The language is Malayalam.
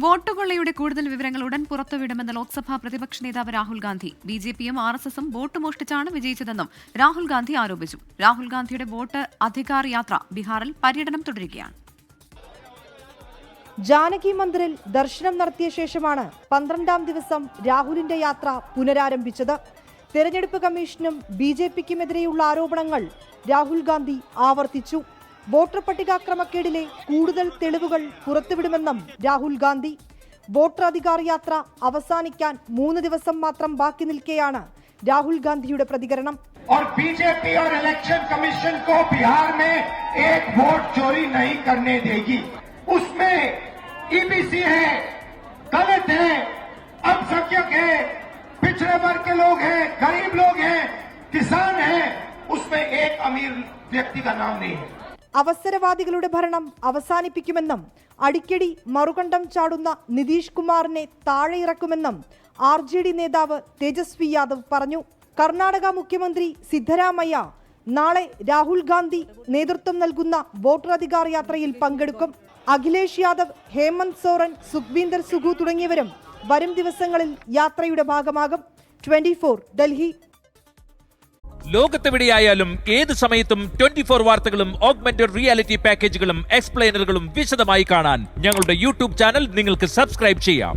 വോട്ടുകൊള്ളയുടെ കൂടുതൽ വിവരങ്ങൾ ഉടൻ പുറത്തുവിടുമെന്ന് ലോക്സഭാ പ്രതിപക്ഷ നേതാവ് രാഹുൽ ഗാന്ധി. ബിജെപിയും RSSും വോട്ട് മോഷ്ടിച്ചാണ് വിജയിച്ചതെന്നും രാഹുൽ ഗാന്ധി ആരോപിച്ചു. രാഹുൽ ഗാന്ധിയുടെ വോട്ട് അധികാർ യാത്ര ബീഹാറിൽ പര്യടനം തുടരുകയാണ്. ജാനകി മന്ദിറിൽ ദർശനം നടത്തിയ ശേഷമാണ് 12ാം ദിവസം രാഹുലിന്റെ യാത്ര പുനരാരംഭിച്ചത്. തെരഞ്ഞെടുപ്പ് കമ്മീഷനും BJPക്കുമെതിരെയുള്ള ആരോപണങ്ങൾ രാഹുൽ ഗാന്ധി ആവർത്തിച്ചു. വോട്ടർ പട്ടിക ക്രമക്കേടിലെ കൂടുതൽ തെളിവുകൾ പുറത്തുവിടുമെന്നും രാഹുൽ ഗാന്ധി. വോട്ടർ അധികാർ യാത്ര അവസാനിക്കാൻ 3 ദിവസം മാത്രം ബാക്കി നിൽക്കെയാണ് രാഹുൽ ഗാന്ധിയുടെ പ്രതികരണം. और बीजेपी और इलेक्शन कमीशन को बिहार में एक वोट चोरी नहीं करने देगी. उसमें EBC है, दलित है, अल्पसंख्यक है, पिछड़े वर्ग के लोग हैं, गरीब लोग हैं, किसान हैं, उसमें एक अमीर व्यक्ति का नाम नहीं है. അവസരവാദികളുടെ ഭരണം അവസാനിപ്പിക്കുമെന്നും അടിക്കടി മറുകണ്ഠം ചാടുന്ന നിതീഷ് കുമാറിനെ താഴെയിറക്കുമെന്നും RJD നേതാവ് തേജസ്വി യാദവ് പറഞ്ഞു. കർണാടക മുഖ്യമന്ത്രി സിദ്ധരാമയ്യ നാളെ രാഹുൽ ഗാന്ധി നേതൃത്വം നൽകുന്ന വോട്ടർ അധികാർ യാത്രയിൽ പങ്കെടുക്കും. അഖിലേഷ് യാദവ്, ഹേമന്ത് സോറൻ, സുഖ്ബീന്ദർ സുഖു തുടങ്ങിയവരും വരും ദിവസങ്ങളിൽ യാത്രയുടെ ഭാഗമാകും. 24 ഡൽഹി. ലോകത്തെവിടെയായാലും ഏത് സമയത്തും 24 വാർത്തകളും ഓഗ്മെന്റഡ് റിയാലിറ്റി പാക്കേജുകളും എക്സ്പ്ലെയിനറുകളും വിശദമായി കാണാൻ ഞങ്ങളുടെ YouTube ചാനൽ നിങ്ങൾക്ക് സബ്സ്ക്രൈബ് ചെയ്യാം.